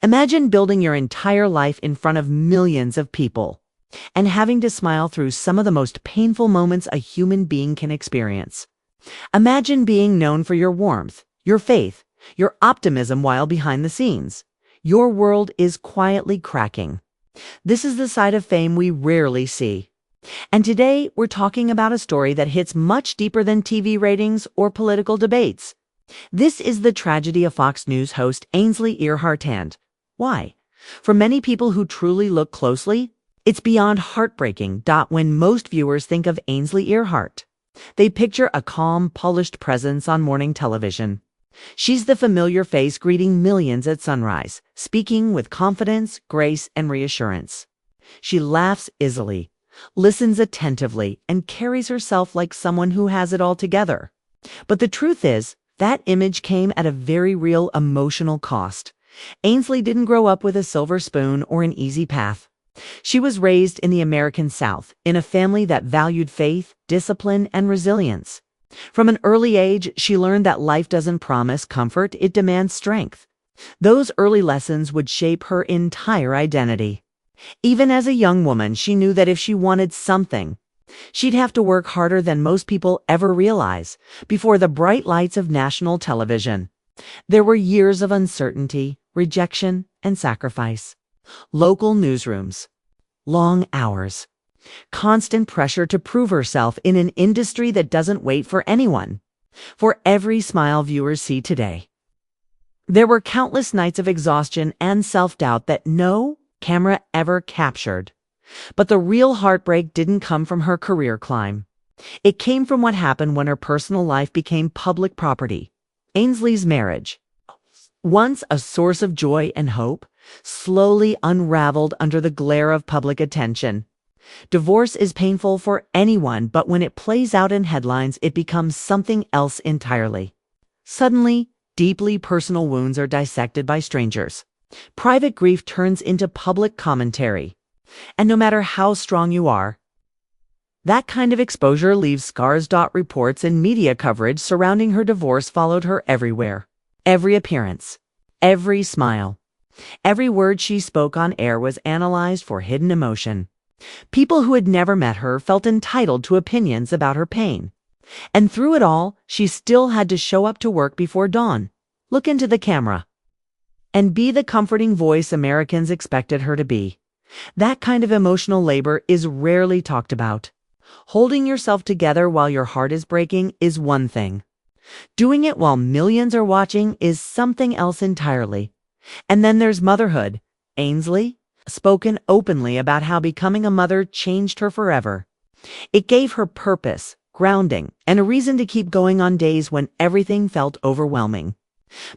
Imagine building your entire life in front of millions of people and having to smile through some of the most painful moments a human being can experience. Imagine being known for your warmth, your faith, your optimism while behind the scenes. Your world is quietly cracking. This is the side of fame we rarely see. And today, we're talking about a story that hits much deeper than TV ratings or political debates. This is the tragedy of Fox News host Ainsley Earhardt. And why? For many people who truly look closely, it's beyond heartbreaking. When most viewers think of Ainsley Earhardt, they picture a calm, polished presence on morning television. She's the familiar face greeting millions at sunrise, speaking with confidence, grace, and reassurance. She laughs easily, listens attentively, and carries herself like someone who has it all together. But the truth is, that image came at a very real emotional cost. Ainsley didn't grow up with a silver spoon or an easy path. She was raised in the American South, in a family that valued faith, discipline, and resilience. From an early age, she learned that life doesn't promise comfort, it demands strength. Those early lessons would shape her entire identity. Even as a young woman, she knew that if she wanted something, she'd have to work harder than most people ever realize. Before the bright lights of national television, there were years of uncertainty, rejection, and sacrifice. Local newsrooms, long hours, constant pressure to prove herself in an industry that doesn't wait for anyone. For every smile viewers see today, there were countless nights of exhaustion and self-doubt that no camera ever captured. But the real heartbreak didn't come from her career climb. It came from what happened when her personal life became public property. Ainsley's marriage, once a source of joy and hope, slowly unraveled under the glare of public attention. Divorce is painful for anyone, but when it plays out in headlines, it becomes something else entirely. Suddenly, deeply personal wounds are dissected by strangers. Private grief turns into public commentary. And no matter how strong you are, that kind of exposure leaves scars. Reports and media coverage surrounding her divorce followed her everywhere. Every appearance, every smile, every word she spoke on air was analyzed for hidden emotion. People who had never met her felt entitled to opinions about her pain. And through it all, she still had to show up to work before dawn, look into the camera, and be the comforting voice Americans expected her to be. That kind of emotional labor is rarely talked about. Holding yourself together while your heart is breaking is one thing. Doing it while millions are watching is something else entirely. And then there's motherhood. Ainsley spoken openly about how becoming a mother changed her forever. It gave her purpose, grounding, and a reason to keep going on days when everything felt overwhelming.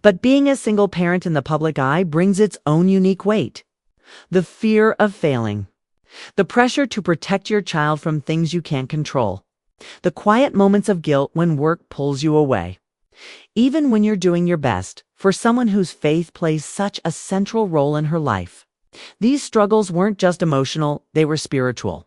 But being a single parent in the public eye brings its own unique weight. The fear of failing, the pressure to protect your child from things you can't control, the quiet moments of guilt when work pulls you away. Even when you're doing your best, for someone whose faith plays such a central role in her life, these struggles weren't just emotional, they were spiritual.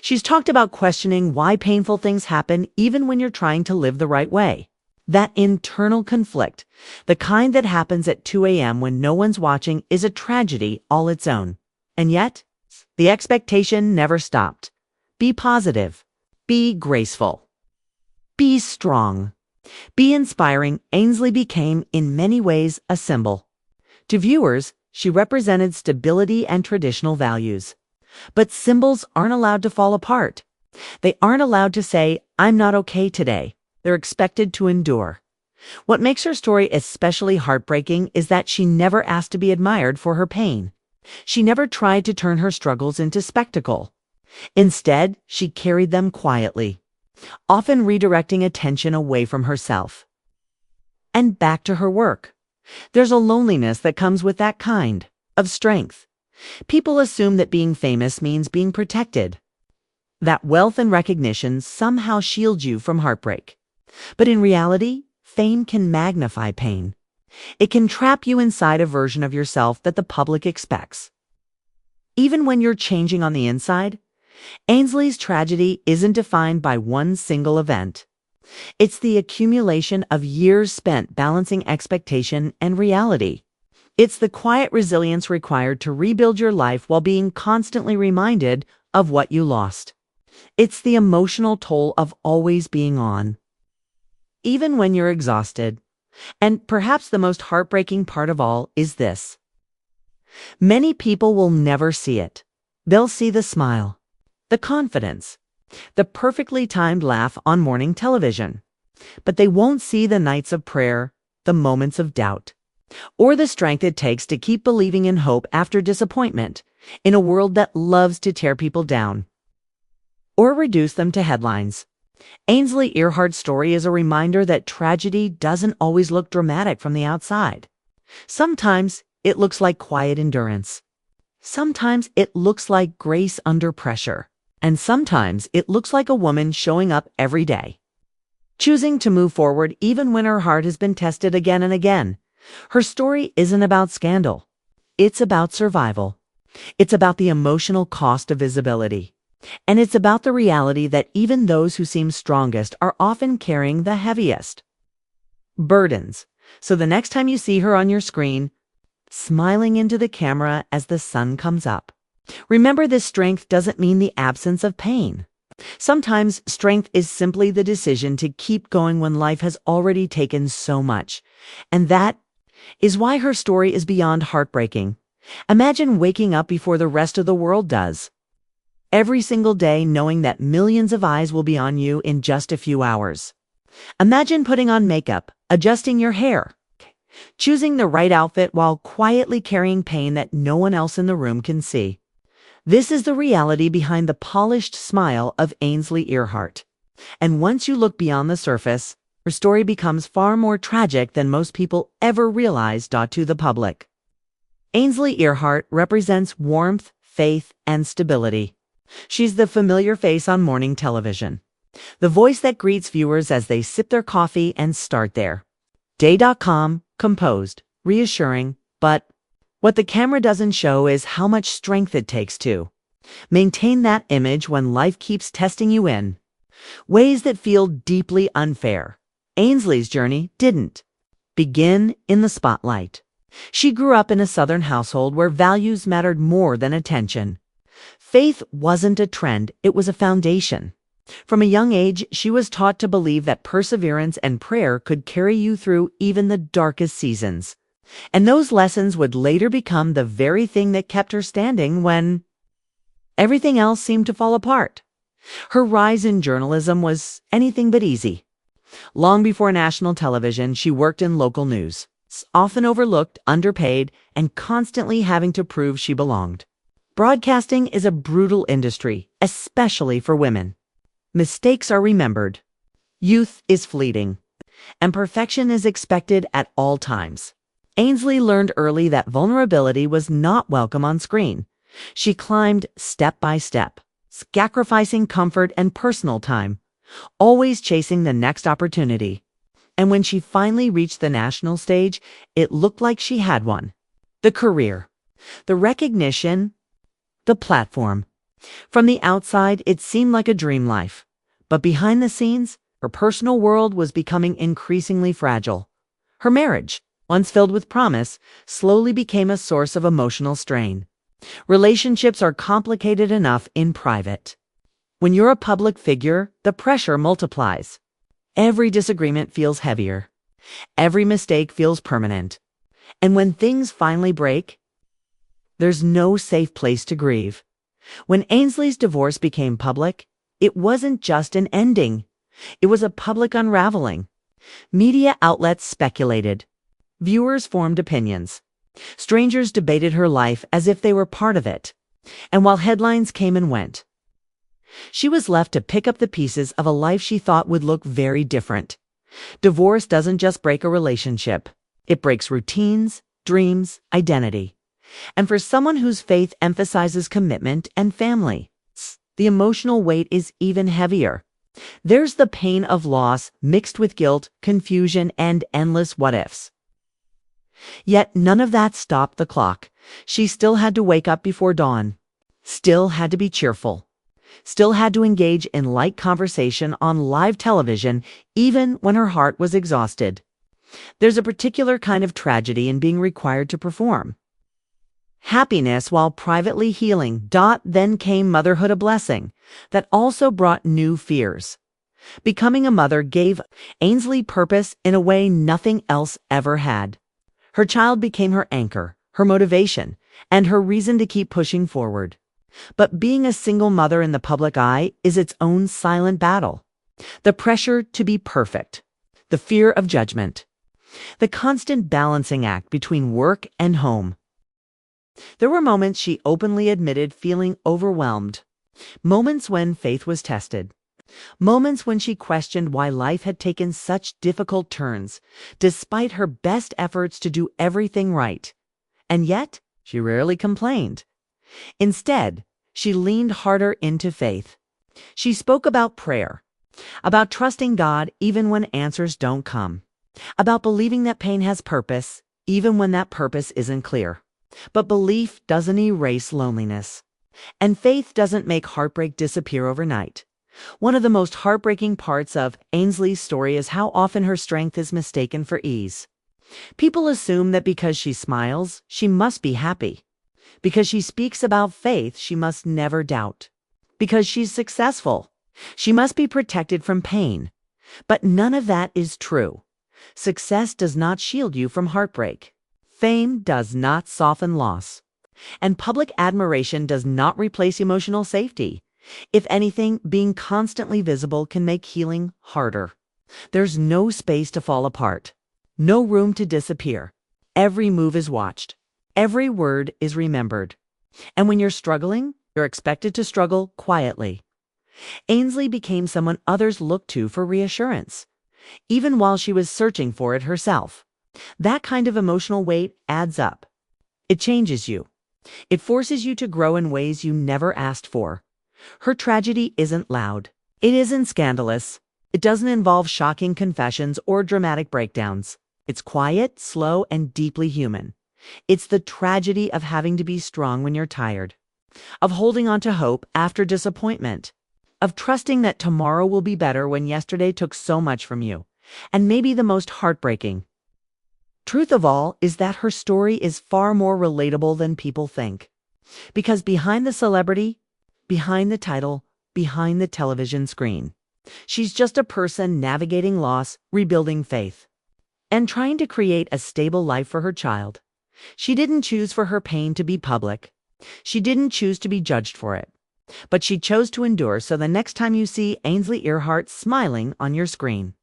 She's talked about questioning why painful things happen even when you're trying to live the right way. That internal conflict, the kind that happens at 2 a.m. when no one's watching, is a tragedy all its own. And yet, the expectation never stopped. Be positive. Be graceful. Be strong. Be inspiring. Ainsley became, in many ways, a symbol. To viewers, she represented stability and traditional values. But symbols aren't allowed to fall apart. They aren't allowed to say, "I'm not okay today." They're expected to endure. What makes her story especially heartbreaking is that she never asked to be admired for her pain. She never tried to turn her struggles into spectacle. Instead, she carried them quietly, often redirecting attention away from herself and back to her work. There's a loneliness that comes with that kind of strength. People assume that being famous means being protected, that wealth and recognition somehow shield you from heartbreak. But in reality, fame can magnify pain. It can trap you inside a version of yourself that the public expects. Even when you're changing on the inside, Ainsley's tragedy isn't defined by one single event. It's the accumulation of years spent balancing expectation and reality. It's the quiet resilience required to rebuild your life while being constantly reminded of what you lost. It's the emotional toll of always being on, even when you're exhausted. And perhaps the most heartbreaking part of all is this. Many people will never see it. They'll see the smile, the confidence, the perfectly timed laugh on morning television. But they won't see the nights of prayer, the moments of doubt, or the strength it takes to keep believing in hope after disappointment in a world that loves to tear people down or reduce them to headlines. Ainsley Earhardt's story is a reminder that tragedy doesn't always look dramatic from the outside. Sometimes it looks like quiet endurance. Sometimes it looks like grace under pressure. And sometimes it looks like a woman showing up every day, choosing to move forward even when her heart has been tested again and again. Her story isn't about scandal. It's about survival. It's about the emotional cost of visibility. And it's about the reality that even those who seem strongest are often carrying the heaviest burdens. So the next time you see her on your screen, smiling into the camera as the sun comes up, remember this strength doesn't mean the absence of pain. Sometimes strength is simply the decision to keep going when life has already taken so much. And that is why her story is beyond heartbreaking. Imagine waking up before the rest of the world does, every single day knowing that millions of eyes will be on you in just a few hours. Imagine putting on makeup, adjusting your hair, choosing the right outfit while quietly carrying pain that no one else in the room can see. This is the reality behind the polished smile of Ainsley Earhardt. And once you look beyond the surface, her story becomes far more tragic than most people ever realized to the public. Ainsley Earhardt represents warmth, faith, and stability. She's the familiar face on morning television, the voice that greets viewers as they sip their coffee and start their day. Composed, reassuring, but what the camera doesn't show is how much strength it takes to maintain that image when life keeps testing you in ways that feel deeply unfair. Ainsley's journey didn't begin in the spotlight. She grew up in a Southern household where values mattered more than attention. Faith wasn't a trend, it was a foundation. From a young age, she was taught to believe that perseverance and prayer could carry you through even the darkest seasons. And those lessons would later become the very thing that kept her standing when everything else seemed to fall apart. Her rise in journalism was anything but easy. Long before national television, she worked in local news, often overlooked, underpaid, and constantly having to prove she belonged. Broadcasting is a brutal industry, especially for women. Mistakes are remembered. Youth is fleeting. And perfection is expected at all times. Ainsley learned early that vulnerability was not welcome on screen. She climbed step by step, sacrificing comfort and personal time, always chasing the next opportunity. And when she finally reached the national stage, it looked like she had one. The career, the recognition, the platform. From the outside, it seemed like a dream life. But behind the scenes, her personal world was becoming increasingly fragile. Her marriage, once filled with promise, slowly became a source of emotional strain. Relationships are complicated enough in private. When you're a public figure, the pressure multiplies. Every disagreement feels heavier. Every mistake feels permanent. And when things finally break, there's no safe place to grieve. When Ainsley's divorce became public, it wasn't just an ending. It was a public unraveling. Media outlets speculated. Viewers formed opinions. Strangers debated her life as if they were part of it. And while headlines came and went, she was left to pick up the pieces of a life she thought would look very different. Divorce doesn't just break a relationship. It breaks routines, dreams, identity. And for someone whose faith emphasizes commitment and family, the emotional weight is even heavier. There's the pain of loss mixed with guilt, confusion, and endless what-ifs. Yet none of that stopped the clock. She still had to wake up before dawn, still had to be cheerful, still had to engage in light conversation on live television even when her heart was exhausted. There's a particular kind of tragedy in being required to perform. Happiness while privately healing. Then came motherhood, a blessing that also brought new fears. Becoming a mother gave Ainsley purpose in a way nothing else ever had. Her child became her anchor, her motivation, and her reason to keep pushing forward. But being a single mother in the public eye is its own silent battle. The pressure to be perfect, the fear of judgment, the constant balancing act between work and home. There were moments she openly admitted feeling overwhelmed, moments when faith was tested, moments when she questioned why life had taken such difficult turns, despite her best efforts to do everything right. And yet, she rarely complained. Instead, she leaned harder into faith. She spoke about prayer, about trusting God even when answers don't come, about believing that pain has purpose, even when that purpose isn't clear. But belief doesn't erase loneliness, and faith doesn't make heartbreak disappear overnight. One of the most heartbreaking parts of Ainsley's story is how often her strength is mistaken for ease. People assume that because she smiles, she must be happy. Because she speaks about faith, she must never doubt. Because she's successful, she must be protected from pain. But none of that is true. Success does not shield you from heartbreak. Fame does not soften loss. And public admiration does not replace emotional safety. If anything, being constantly visible can make healing harder. There's no space to fall apart, no room to disappear. Every move is watched. Every word is remembered. And when you're struggling, you're expected to struggle quietly. Ainsley became someone others looked to for reassurance, even while she was searching for it herself. That kind of emotional weight adds up. It changes you. It forces you to grow in ways you never asked for. Her tragedy isn't loud. It isn't scandalous. It doesn't involve shocking confessions or dramatic breakdowns. It's quiet, slow, and deeply human. It's the tragedy of having to be strong when you're tired, of holding on to hope after disappointment, of trusting that tomorrow will be better when yesterday took so much from you. And maybe the most heartbreaking truth of all is that her story is far more relatable than people think. Because behind the celebrity, behind the title, behind the television screen, she's just a person navigating loss, rebuilding faith, and trying to create a stable life for her child. She didn't choose for her pain to be public. She didn't choose to be judged for it. But she chose to endure, so the next time you see Ainsley Earhardt smiling on your screen,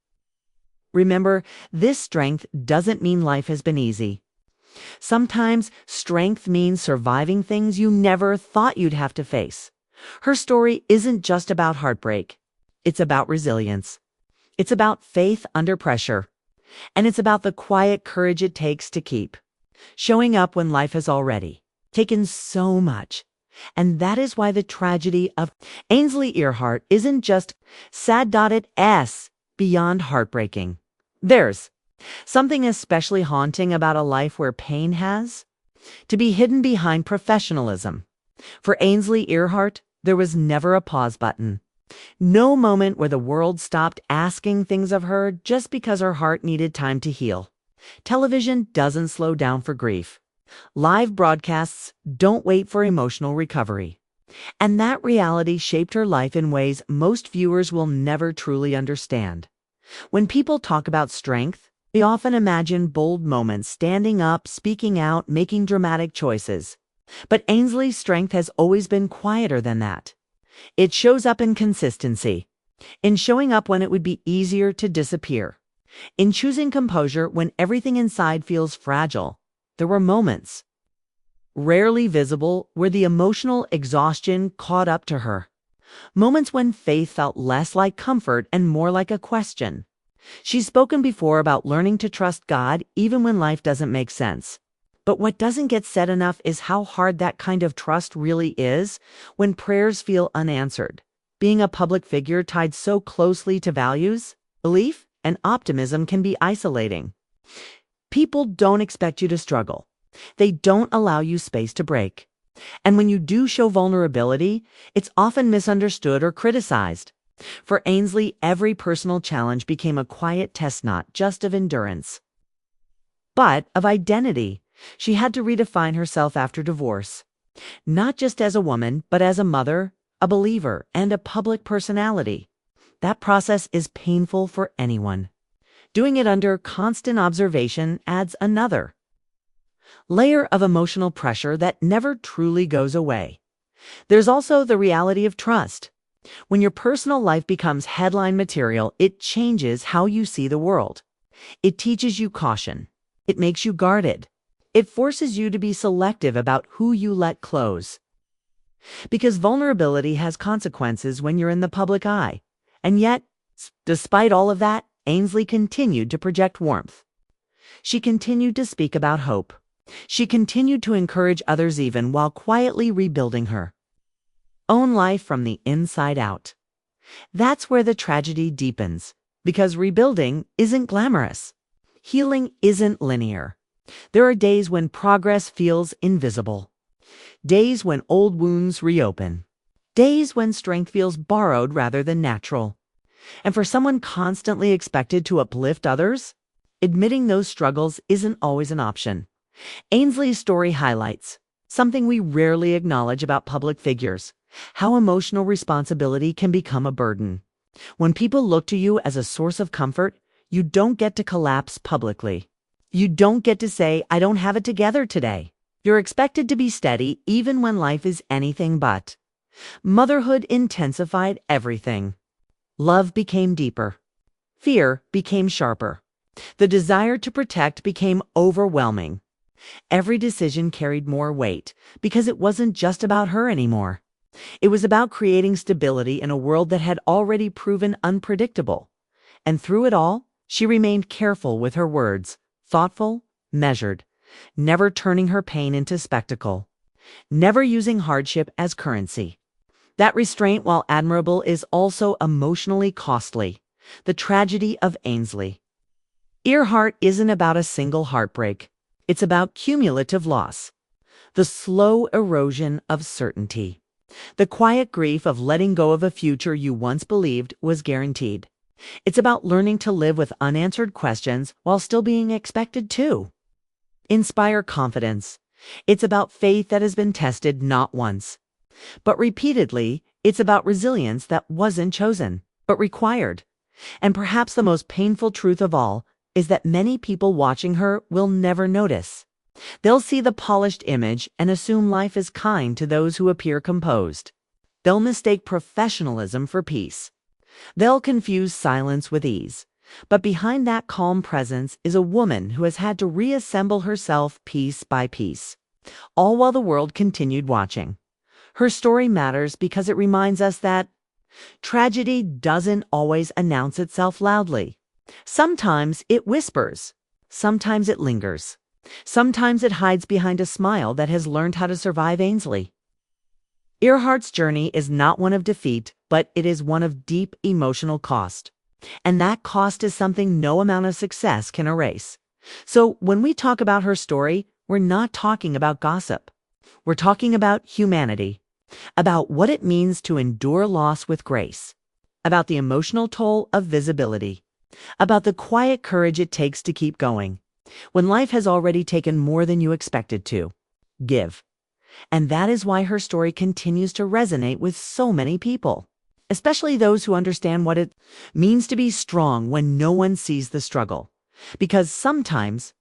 remember, this strength doesn't mean life has been easy. Sometimes strength means surviving things you never thought you'd have to face. Her story isn't just about heartbreak. It's about resilience. It's about faith under pressure. And it's about the quiet courage it takes to keep showing up when life has already taken so much. And that is why the tragedy of Ainsley Earhardt isn't just sad. It's beyond heartbreaking. There's something especially haunting about a life where pain has to be hidden behind professionalism. For Ainsley Earhardt, there was never a pause button. No moment where the world stopped asking things of her just because her heart needed time to heal. Television doesn't slow down for grief. Live broadcasts don't wait for emotional recovery. And that reality shaped her life in ways most viewers will never truly understand. When people talk about strength, they often imagine bold moments, standing up, speaking out, making dramatic choices. But Ainsley's strength has always been quieter than that. It shows up in consistency, in showing up when it would be easier to disappear, in choosing composure when everything inside feels fragile. There were moments, rarely visible, where the emotional exhaustion caught up to her. Moments when faith felt less like comfort and more like a question. She's spoken before about learning to trust God even when life doesn't make sense. But what doesn't get said enough is how hard that kind of trust really is when prayers feel unanswered. Being a public figure tied so closely to values, belief, and optimism can be isolating. People don't expect you to struggle. They don't allow you space to break. And when you do show vulnerability, it's often misunderstood or criticized. For Ainsley, every personal challenge became a quiet test, not just of endurance, but of identity. She had to redefine herself after divorce, not just as a woman, but as a mother, a believer, and a public personality. That process is painful for anyone. Doing it under constant observation adds another layer of emotional pressure that never truly goes away. There's also the reality of trust. When your personal life becomes headline material, it changes how you see the world. It teaches you caution. It makes you guarded. It forces you to be selective about who you let close. Because vulnerability has consequences when you're in the public eye. And yet, despite all of that, Ainsley continued to project warmth. She continued to speak about hope. She continued to encourage others even while quietly rebuilding her own life from the inside out. That's where the tragedy deepens, because rebuilding isn't glamorous. Healing isn't linear. There are days when progress feels invisible. Days when old wounds reopen. Days when strength feels borrowed rather than natural. And for someone constantly expected to uplift others, admitting those struggles isn't always an option. Ainsley's story highlights something we rarely acknowledge about public figures: how emotional responsibility can become a burden. When people look to you as a source of comfort, you don't get to collapse publicly. You don't get to say, "I don't have it together today." You're expected to be steady even when life is anything but. Motherhood intensified everything. Love became deeper. Fear became sharper. The desire to protect became overwhelming. Every decision carried more weight because it wasn't just about her anymore. It was about creating stability in a world that had already proven unpredictable. And through it all, she remained careful with her words, thoughtful, measured, never turning her pain into spectacle, never using hardship as currency. That restraint, while admirable, is also emotionally costly. The tragedy of Ainsley Earhardt isn't about a single heartbreak. It's about cumulative loss, the slow erosion of certainty, the quiet grief of letting go of a future you once believed was guaranteed. It's about learning to live with unanswered questions while still being expected to inspire confidence. It's about faith that has been tested not once, but repeatedly. It's about resilience that wasn't chosen, but required. And perhaps the most painful truth of all is that many people watching her will never notice. They'll see the polished image and assume life is kind to those who appear composed. They'll mistake professionalism for peace. They'll confuse silence with ease. But behind that calm presence is a woman who has had to reassemble herself piece by piece, all while the world continued watching. Her story matters because it reminds us that tragedy doesn't always announce itself loudly. Sometimes it whispers. Sometimes it lingers. Sometimes it hides behind a smile that has learned how to survive Ainsley Earhardt's journey is not one of defeat, but it is one of deep emotional cost. And that cost is something no amount of success can erase. So when we talk about her story, we're not talking about gossip. We're talking about humanity, about what it means to endure loss with grace, about the emotional toll of visibility, about the quiet courage it takes to keep going when life has already taken more than you expected to give. And that is why her story continues to resonate with so many people, especially those who understand what it means to be strong when no one sees the struggle. Because sometimes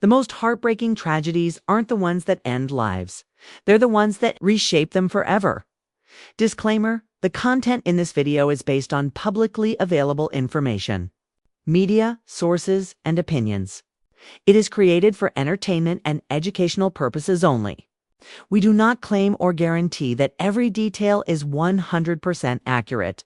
the most heartbreaking tragedies aren't the ones that end lives. They're the ones that reshape them forever. Disclaimer: the content in this video is based on publicly available information, media, sources, and opinions. It is created for entertainment and educational purposes only. We do not claim or guarantee that every detail is 100% accurate.